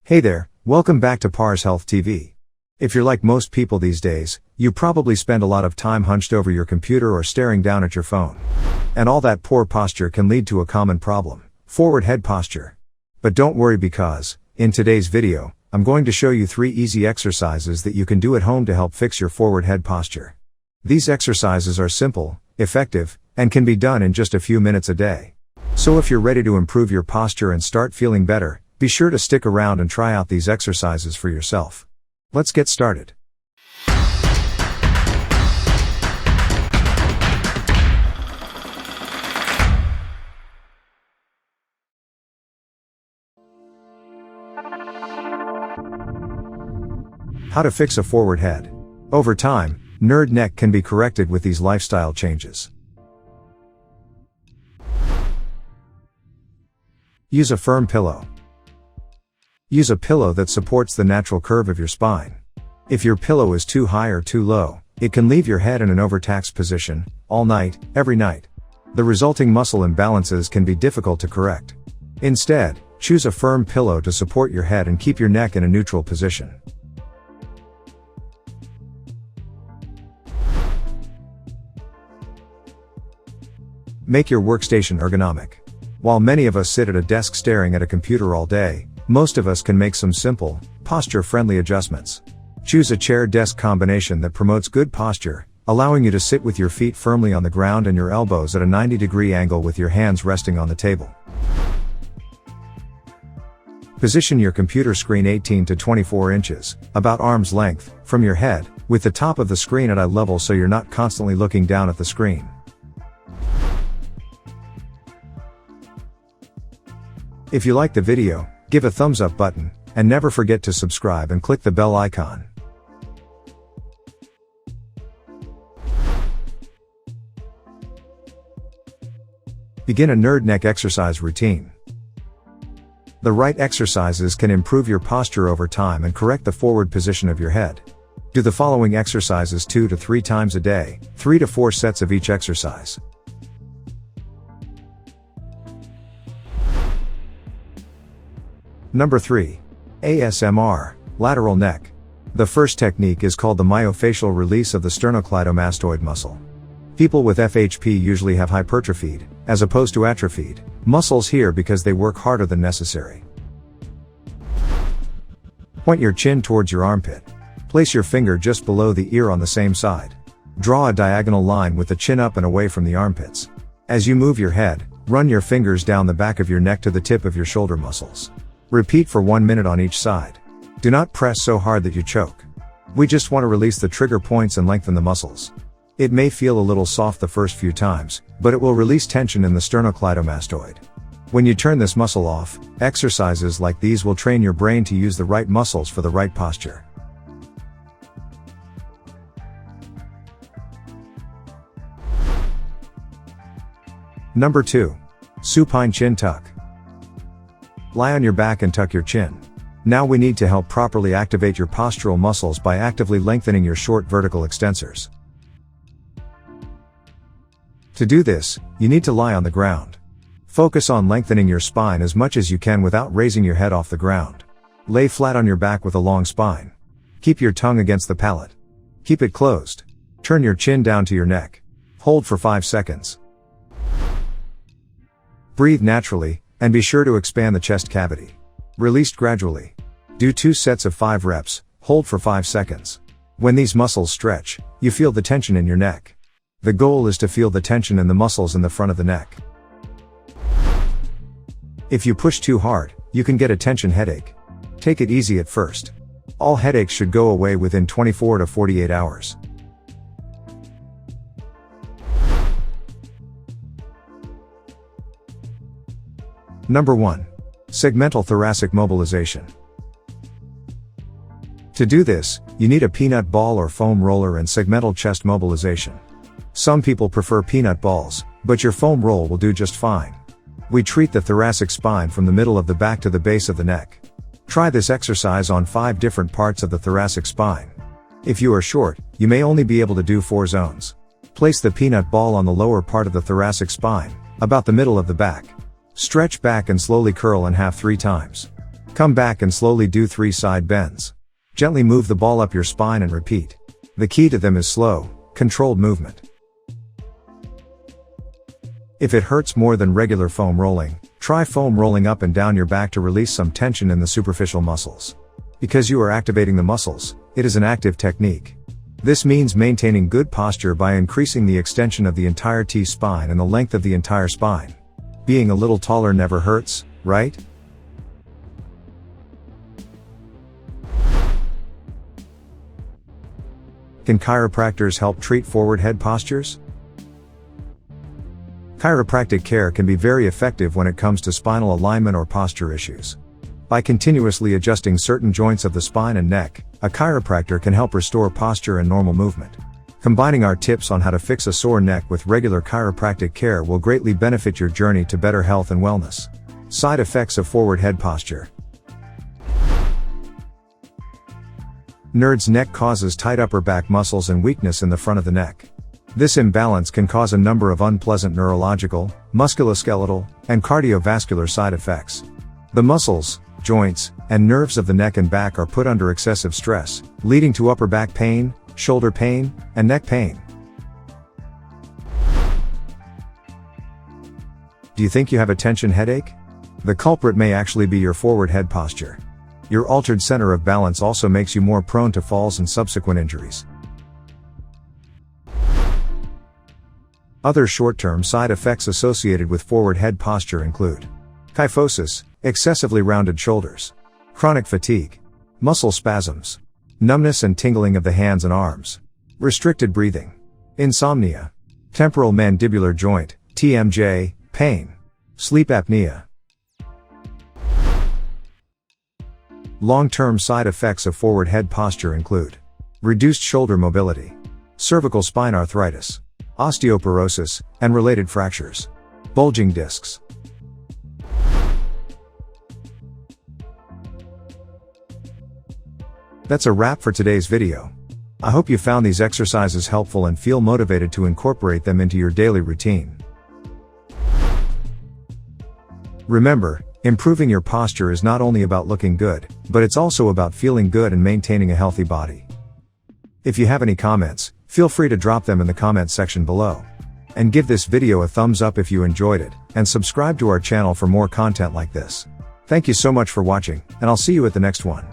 Hey there, welcome back to parshealthtv. If you're like most people these days, you probably spend a lot of time hunched over your computer or staring down at your phone. And all that poor posture can lead to a common problem, forward head posture. But don't worry because, in today's video, I'm going to show you 3 easy exercises that you can do at home to help fix your forward head posture. These exercises are simple, effective, and can be done in just a few minutes a day. So if you're ready to improve your posture and start feeling better, be sure to stick around and try out these exercises for yourself. Let's get started. How to fix a forward head. Over time, nerd neck can be corrected with these lifestyle changes. Use a firm pillow. Use a pillow that supports the natural curve of your spine. If your pillow is too high or too low, it can leave your head in an overtaxed position, all night, every night. The resulting muscle imbalances can be difficult to correct. Instead, choose a firm pillow to support your head and keep your neck in a neutral position. Make your workstation ergonomic. While many of us sit at a desk staring at a computer all day, most of us can make some simple, posture-friendly adjustments. Choose a chair-desk combination that promotes good posture, allowing you to sit with your feet firmly on the ground and your elbows at a 90-degree angle with your hands resting on the table. Position your computer screen 18 to 24 inches, about arm's length, from your head, with the top of the screen at eye level so you're not constantly looking down at the screen. If you like the video, give a thumbs up button, and never forget to subscribe and click the bell icon. Begin a nerd neck exercise routine. The right exercises can improve your posture over time and correct the forward position of your head. Do the following exercises 2 to 3 times a day, 3 to 4 sets of each exercise. Number 3. ASMR, lateral neck. The first technique is called the myofascial release of the sternocleidomastoid muscle. People with FHP usually have hypertrophied, as opposed to atrophied, muscles here because they work harder than necessary. Point your chin towards your armpit. Place your finger just below the ear on the same side. Draw a diagonal line with the chin up and away from the armpits. As you move your head, run your fingers down the back of your neck to the tip of your shoulder muscles. Repeat for 1 minute on each side. Do not press so hard that you choke. We just want to release the trigger points and lengthen the muscles. It may feel a little soft the first few times, but it will release tension in the sternocleidomastoid. When you turn this muscle off, exercises like these will train your brain to use the right muscles for the right posture. Number 2. Supine chin tuck. Lie on your back and tuck your chin. Now we need to help properly activate your postural muscles by actively lengthening your short vertical extensors. To do this, you need to lie on the ground. Focus on lengthening your spine as much as you can without raising your head off the ground. Lay flat on your back with a long spine. Keep your tongue against the palate. Keep it closed. Turn your chin down to your neck. Hold for 5 seconds. Breathe naturally, and be sure to expand the chest cavity. Release gradually. Do 2 sets of 5 reps, hold for 5 seconds. When these muscles stretch, you feel the tension in your neck. The goal is to feel the tension in the muscles in the front of the neck. If you push too hard, you can get a tension headache. Take it easy at first. All headaches should go away within 24 to 48 hours. Number 1. Segmental thoracic mobilization. To do this, you need a peanut ball or foam roller and segmental chest mobilization. Some people prefer peanut balls, but your foam roll will do just fine. We treat the thoracic spine from the middle of the back to the base of the neck. Try this exercise on 5 different parts of the thoracic spine. If you are short, you may only be able to do 4 zones. Place the peanut ball on the lower part of the thoracic spine, about the middle of the back. Stretch back and slowly curl in half 3 times. Come back and slowly do 3 side bends. Gently move the ball up your spine and repeat. The key to them is slow, controlled movement. If it hurts more than regular foam rolling, try foam rolling up and down your back to release some tension in the superficial muscles. Because you are activating the muscles, it is an active technique. This means maintaining good posture by increasing the extension of the entire T-spine and the length of the entire spine. Being a little taller never hurts, right? Can chiropractors help treat forward head postures? Chiropractic care can be very effective when it comes to spinal alignment or posture issues. By continuously adjusting certain joints of the spine and neck, a chiropractor can help restore posture and normal movement. Combining our tips on how to fix a sore neck with regular chiropractic care will greatly benefit your journey to better health and wellness. Side effects of forward head posture. Nerd's neck causes tight upper back muscles and weakness in the front of the neck. This imbalance can cause a number of unpleasant neurological, musculoskeletal, and cardiovascular side effects. The muscles, joints, and nerves of the neck and back are put under excessive stress, leading to upper back pain, shoulder pain, and neck pain. Do you think you have a tension headache? The culprit may actually be your forward head posture. Your altered center of balance also makes you more prone to falls and subsequent injuries. Other short-term side effects associated with forward head posture include kyphosis, excessively rounded shoulders, chronic fatigue, muscle spasms, numbness and tingling of the hands and arms, restricted breathing, insomnia, temporal mandibular joint, TMJ, pain, sleep apnea. Long-term side effects of forward head posture include reduced shoulder mobility, cervical spine arthritis, osteoporosis, and related fractures, bulging discs. That's a wrap for today's video. I hope you found these exercises helpful and feel motivated to incorporate them into your daily routine. Remember, improving your posture is not only about looking good, but it's also about feeling good and maintaining a healthy body. If you have any comments, feel free to drop them in the comments section below. And give this video a thumbs up if you enjoyed it, and subscribe to our channel for more content like this. Thank you so much for watching, and I'll see you at the next one.